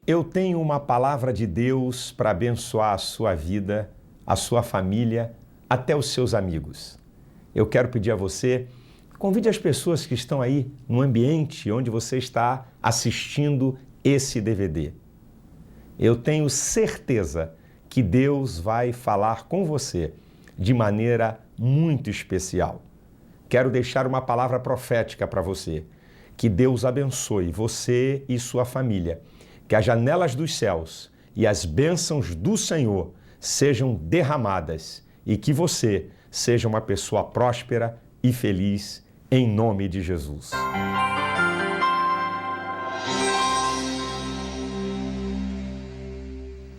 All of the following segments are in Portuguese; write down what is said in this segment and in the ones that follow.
Eu tenho uma palavra de Deus para abençoar a sua vida, a sua família, até os seus amigos. Eu quero pedir a você, convide as pessoas que estão aí no ambiente onde você está assistindo esse DVD. Eu tenho certeza que Deus vai falar com você de maneira muito especial. Quero deixar uma palavra profética para você. Que Deus abençoe você e sua família. Que as janelas dos céus e as bênçãos do Senhor sejam derramadas e que você seja uma pessoa próspera e feliz em nome de Jesus.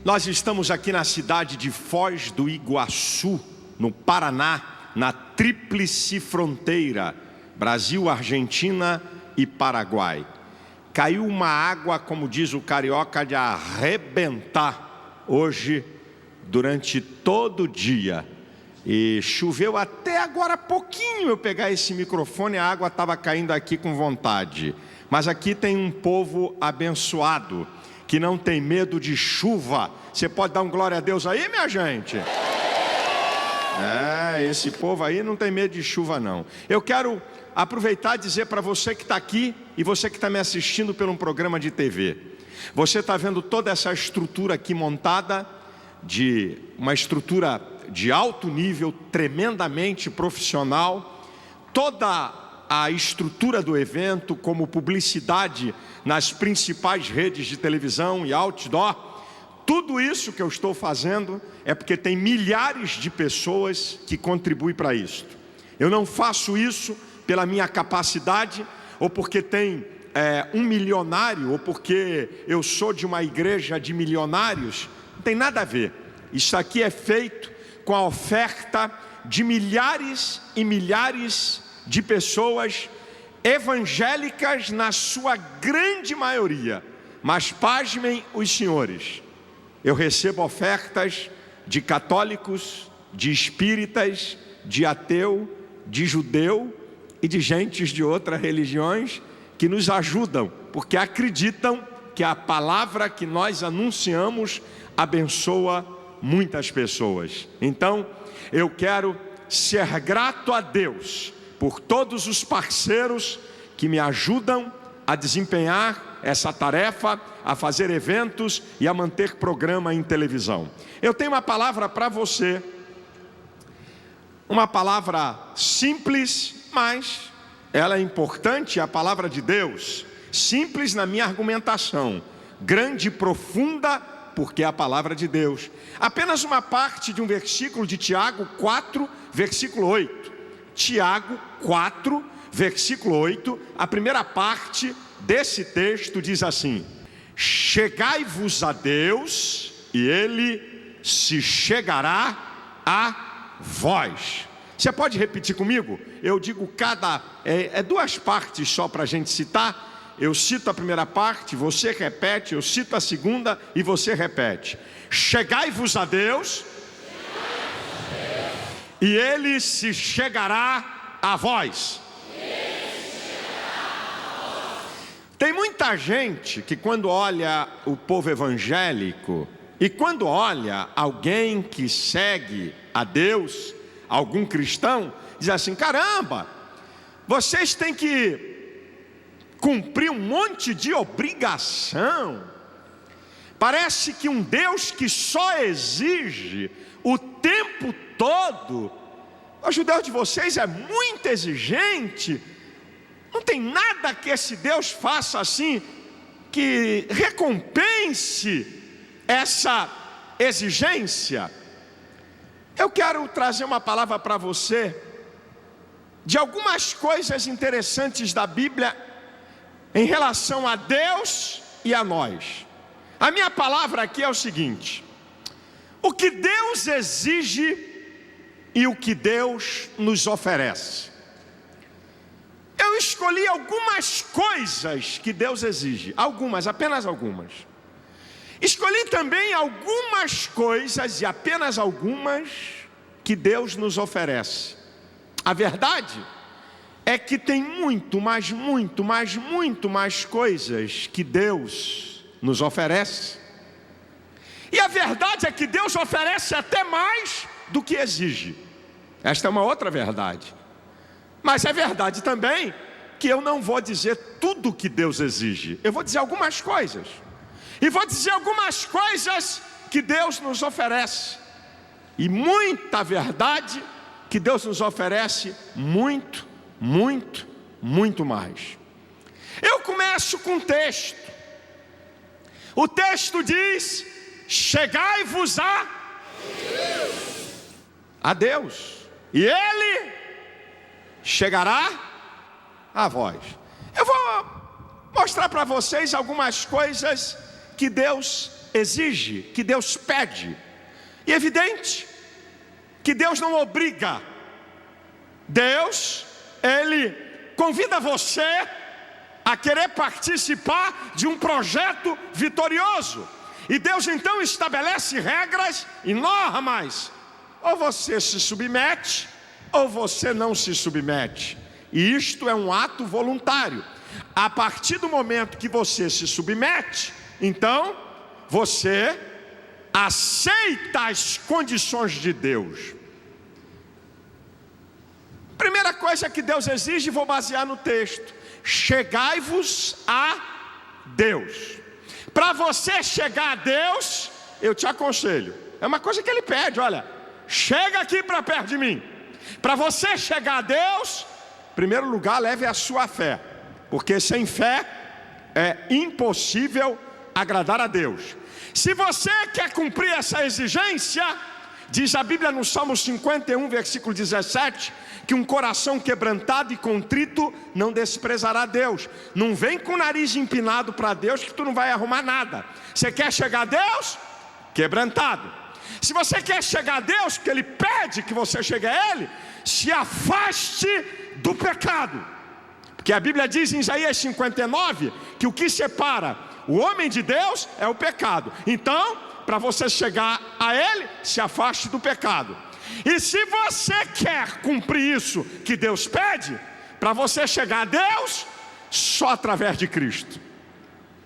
Nós estamos aqui na cidade de Foz do Iguaçu, no Paraná, na tríplice fronteira, Brasil, Argentina e Paraguai. Caiu uma água, como diz o carioca, de arrebentar hoje, durante todo o dia. E choveu até agora pouquinho eu pegar esse microfone, a água estava caindo aqui com vontade. Mas aqui tem um povo abençoado, que não tem medo de chuva. Você pode dar um glória a Deus aí, minha gente? Esse povo aí não tem medo de chuva não. Eu quero aproveitar e dizer para você que está aqui e você que está me assistindo por um programa de TV. Você está vendo toda essa estrutura aqui montada, de uma estrutura de alto nível, tremendamente profissional. Toda a estrutura do evento, como publicidade nas principais redes de televisão e outdoor. Tudo isso que eu estou fazendo é porque tem milhares de pessoas que contribuem para isso. Eu não faço isso pela minha capacidade, ou porque tem um milionário, ou porque eu sou de uma igreja de milionários. Não tem nada a ver. Isso aqui é feito com a oferta de milhares e milhares de pessoas evangélicas, na sua grande maioria. Mas pasmem os senhores, eu recebo ofertas de católicos, de espíritas, de ateu, de judeu e de gentes de outras religiões que nos ajudam, porque acreditam que a palavra que nós anunciamos abençoa muitas pessoas. Então, eu quero ser grato a Deus por todos os parceiros que me ajudam a desempenhar essa tarefa, a fazer eventos e a manter programa em televisão. Eu tenho uma palavra para você, uma palavra simples, mas ela é importante, a palavra de Deus. Simples na minha argumentação, grande e profunda, porque é a palavra de Deus. Apenas uma parte de um versículo de Tiago 4, versículo 8. Tiago 4, versículo 8, a primeira parte desse texto diz assim: chegai-vos a Deus e Ele se chegará a vós. Você pode repetir comigo? Eu digo duas partes só para a gente citar. Eu cito a primeira parte, você repete, eu cito a segunda e você repete. Chegai-vos a Deus e Ele se chegará a vós. Tem muita gente que quando olha o povo evangélico e quando olha alguém que segue a Deus, algum cristão, diz assim: caramba, vocês têm que cumprir um monte de obrigação. Parece que um Deus que só exige o tempo todo. O judeu de vocês é muito exigente. Não tem nada que esse Deus faça assim que recompense essa exigência. Eu quero trazer uma palavra para você de algumas coisas interessantes da Bíblia em relação a Deus e a nós. A minha palavra aqui é o seguinte: o que Deus exige e o que Deus nos oferece. Eu escolhi algumas coisas que Deus exige, algumas, apenas algumas. Escolhi também algumas coisas, e apenas algumas, que Deus nos oferece. A verdade é que tem muito mais coisas que Deus nos oferece. E a verdade é que Deus oferece até mais do que exige. Esta é uma outra verdade. Mas é verdade também que eu não vou dizer tudo o que Deus exige. Eu vou dizer algumas coisas. E vou dizer algumas coisas que Deus nos oferece. E muita verdade que Deus nos oferece muito, muito, muito mais. Eu começo com um texto. O texto diz: chegai-vos a Deus, e Ele chegará a vós. Eu vou mostrar para vocês algumas coisas que Deus exige, que Deus pede. E é evidente que Deus não obriga. Deus, Ele convida você a querer participar de um projeto vitorioso. E Deus então estabelece regras e normas. Ou você se submete, ou você não se submete. E isto é um ato voluntário. A partir do momento que você se submete, então você aceita as condições de Deus. Primeira coisa que Deus exige, vou basear no texto: chegai-vos a Deus. Para você chegar a Deus, eu te aconselho, é uma coisa que Ele pede: olha, chega aqui para perto de mim. Para você chegar a Deus, em primeiro lugar, leve a sua fé, porque sem fé é impossível agradar a Deus. Se você quer cumprir essa exigência, diz a Bíblia no Salmo 51, versículo 17, que um coração quebrantado e contrito não desprezará Deus. Não vem com o nariz empinado para Deus, que tu não vai arrumar nada. Você quer chegar a Deus? Quebrantado. Se você quer chegar a Deus, que Ele pede que você chegue a Ele, se afaste do pecado. Porque a Bíblia diz em Isaías 59, que o que separa o homem de Deus é o pecado. Então, para você chegar a Ele, se afaste do pecado. E se você quer cumprir isso que Deus pede, para você chegar a Deus, só através de Cristo.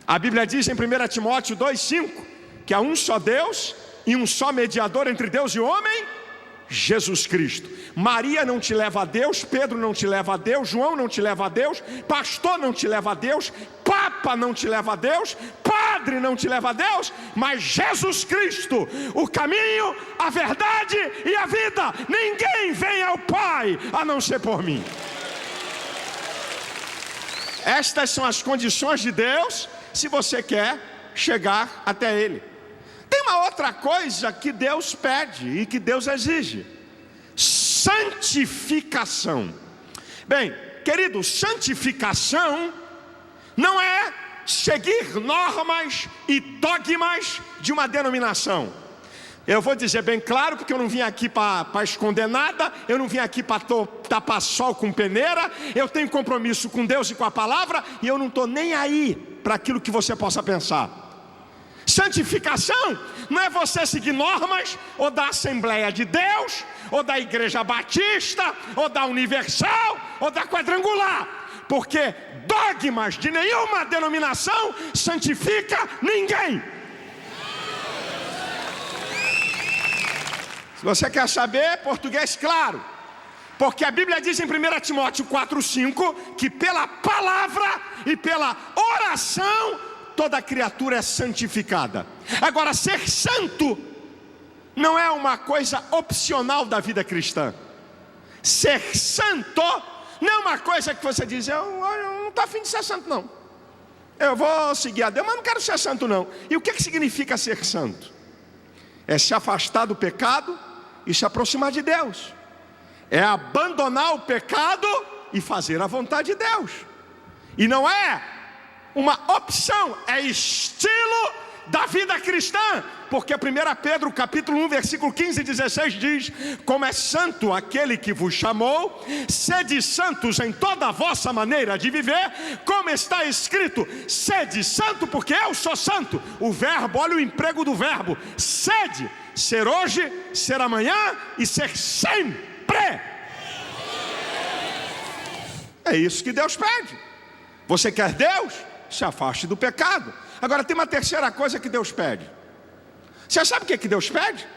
A Bíblia diz em 1 Timóteo 2,5, que há um só Deus e um só mediador entre Deus e o homem, Jesus Cristo. Maria não te leva a Deus, Pedro não te leva a Deus, João não te leva a Deus, pastor não te leva a Deus, Papa não te leva a Deus, padre não te leva a Deus, mas Jesus Cristo, o caminho, a verdade e a vida. Ninguém vem ao Pai a não ser por mim. Estas são as condições de Deus, se você quer chegar até Ele. Tem uma outra coisa que Deus pede e que Deus exige: santificação. Bem, querido, santificação não é seguir normas e dogmas de uma denominação. Eu vou dizer bem claro, porque eu não vim aqui para esconder nada, eu não vim aqui para tapar sol com peneira, eu tenho compromisso com Deus e com a palavra, e eu não estou nem aí para aquilo que você possa pensar. Santificação não é você seguir normas ou da Assembleia de Deus, ou da Igreja Batista, ou da Universal, ou da Quadrangular, porque dogmas de nenhuma denominação santifica ninguém. Se você quer saber, português claro, porque a Bíblia diz em 1 Timóteo 4,5 que pela palavra e pela oração toda criatura é santificada. Agora, ser santo não é uma coisa opcional da vida cristã. Ser santo não é uma coisa que você diz: eu não estou afim de ser santo não, eu vou seguir a Deus, mas não quero ser santo não. E o que significa ser santo? É se afastar do pecado e se aproximar de Deus. É abandonar o pecado e fazer a vontade de Deus. E não é uma opção, é estilo da vida cristã. Porque 1 Pedro capítulo 1 versículo 15 e 16 diz: como é santo aquele que vos chamou, sede santos em toda a vossa maneira de viver, como está escrito: sede santo porque eu sou santo. O verbo, olha o emprego do verbo: sede, ser hoje, ser amanhã e ser sempre. É isso que Deus pede. Você quer Deus? Se afaste do pecado. Agora tem uma terceira coisa que Deus pede. Você sabe o que Deus pede?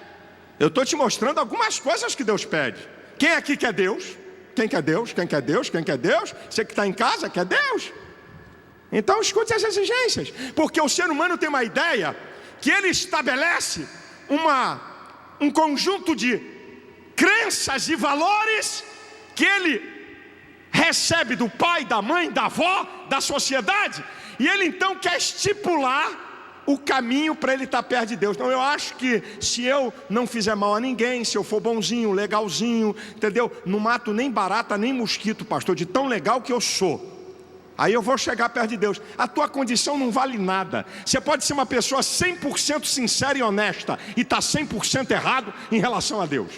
Eu estou te mostrando algumas coisas que Deus pede. Quem aqui quer Deus? Quem quer Deus? Quem quer Deus? Quem quer Deus? Você que está em casa quer Deus? Então escute as exigências. Porque o ser humano tem uma ideia que ele estabelece um conjunto de crenças e valores que ele recebe do pai, da mãe, da avó, da sociedade, e ele então quer estipular o caminho para ele estar perto de Deus. Então eu acho que se eu não fizer mal a ninguém, se eu for bonzinho, legalzinho, entendeu? Não mato nem barata, nem mosquito, pastor, de tão legal que eu sou, aí eu vou chegar perto de Deus. A tua condição não vale nada. Você pode ser uma pessoa 100% sincera e honesta e está 100% errado em relação a Deus.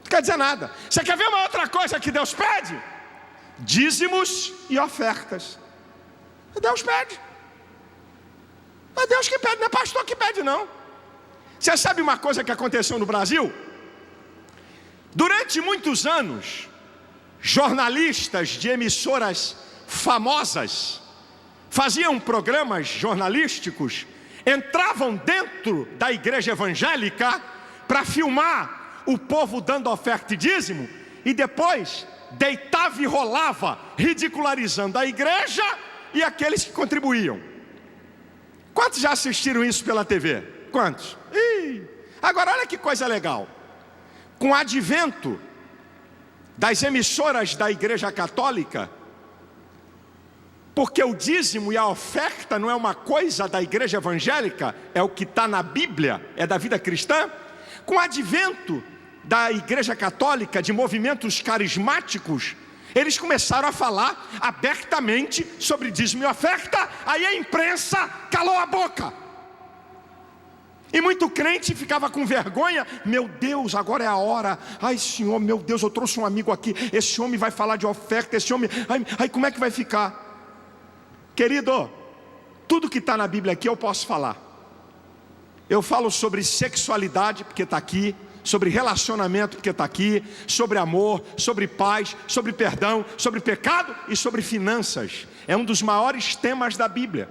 Não quer dizer nada. Você quer ver uma outra coisa que Deus pede? Dízimos e ofertas. Deus pede. É Deus que pede, não é pastor que pede não. Você sabe uma coisa que aconteceu no Brasil? Durante muitos anos, jornalistas de emissoras famosas faziam programas jornalísticos, entravam dentro da igreja evangélica para filmar o povo dando oferta e dízimo, e depois deitava e rolava, ridicularizando a igreja e aqueles que contribuíam. Quantos já assistiram isso pela TV? Quantos? Agora olha que coisa legal. Com o advento das emissoras da igreja católica, porque o dízimo e a oferta não é uma coisa da igreja evangélica, é o que está na Bíblia, é da vida cristã. Com o advento da igreja católica, de movimentos carismáticos, eles começaram a falar abertamente sobre dízimo e oferta. Aí a imprensa calou a boca. E muito crente ficava com vergonha. Meu Deus, agora é a hora. Ai Senhor, meu Deus, eu trouxe um amigo aqui. Esse homem vai falar de oferta, esse homem... Ai, como é que vai ficar? Querido, tudo que está na Bíblia aqui eu posso falar. Eu falo sobre sexualidade, porque está aqui. Sobre relacionamento, porque está aqui. Sobre amor, sobre paz, sobre perdão, sobre pecado e sobre finanças. É um dos maiores temas da Bíblia.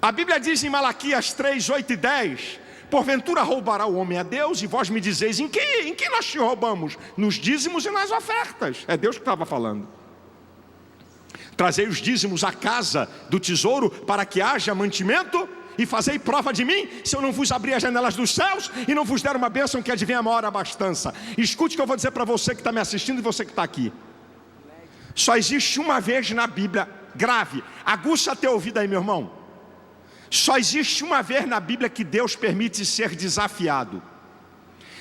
A Bíblia diz em Malaquias 3, 8 e 10: porventura roubará o homem a Deus? E vós me dizeis, em que nós te roubamos? Nos dízimos e nas ofertas. É Deus que estava falando. Trazei os dízimos à casa do tesouro, para que haja mantimento, e fazei prova de mim, se eu não vos abrir as janelas dos céus, e não vos der uma bênção que advém a maior abastança. Escute o que eu vou dizer para você que está me assistindo e você que está aqui. Só existe uma vez na Bíblia, grave, aguça teu ouvido aí, meu irmão. Só existe uma vez na Bíblia que Deus permite ser desafiado.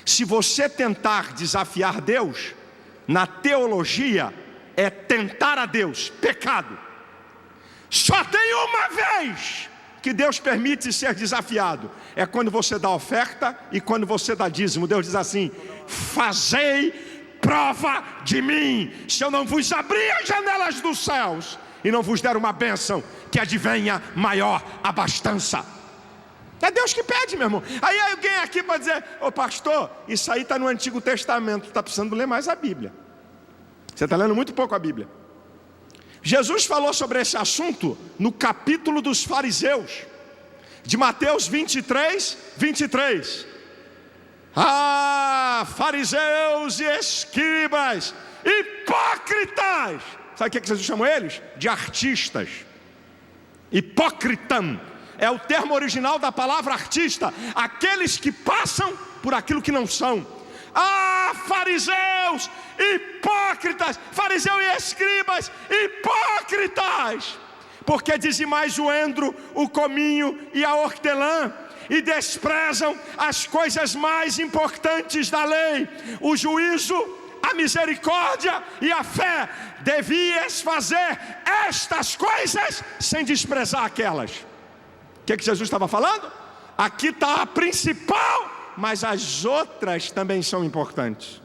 Se você tentar desafiar Deus, na teologia, é tentar a Deus, pecado. Só tem uma vez que Deus permite ser desafiado, é quando você dá oferta e quando você dá dízimo. Deus diz assim: fazei prova de mim, se eu não vos abrir as janelas dos céus e não vos der uma bênção que advenha maior abastança. É Deus que pede, meu irmão. Aí alguém aqui pode dizer: ô pastor, isso aí está no Antigo Testamento, está precisando ler mais a Bíblia. Você está lendo muito pouco a Bíblia. Jesus falou sobre esse assunto no capítulo dos fariseus, de Mateus 23, 23. Ah, fariseus e escribas, hipócritas. Sabe o que Jesus chamou eles? De artistas. Hipócritam é o termo original da palavra artista, aqueles que passam por aquilo que não são. Ah, fariseus, hipócritas, fariseu e escribas, hipócritas, porque dizimais o endro, o cominho e a hortelã, e desprezam as coisas mais importantes da lei, o juízo, a misericórdia e a fé. Devias fazer estas coisas sem desprezar aquelas. O que Jesus estava falando? Aqui está a principal, mas as outras também são importantes.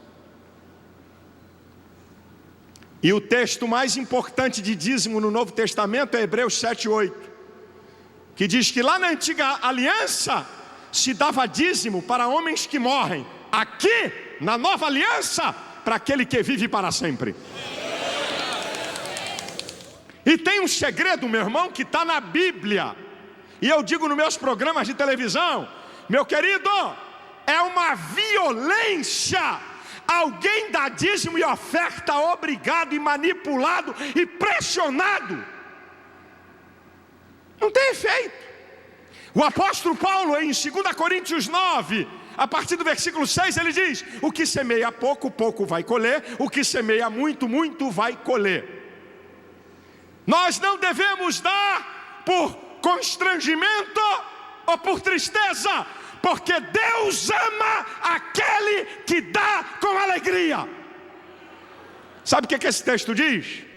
E o texto mais importante de dízimo no Novo Testamento é Hebreus 7, 8, que diz que lá na antiga aliança se dava dízimo para homens que morrem. Aqui, na nova aliança, para aquele que vive para sempre. E tem um segredo, meu irmão, que está na Bíblia. E eu digo nos meus programas de televisão, meu querido, é uma violência alguém dá dízimo e oferta obrigado e manipulado e pressionado. Não tem efeito. O apóstolo Paulo, em 2 Coríntios 9, a partir do versículo 6, ele diz: o que semeia pouco, pouco vai colher; o que semeia muito, muito vai colher. Nós não devemos dar por constrangimento ou por tristeza, porque Deus ama aquele que dá com alegria. Sabe o que esse texto diz?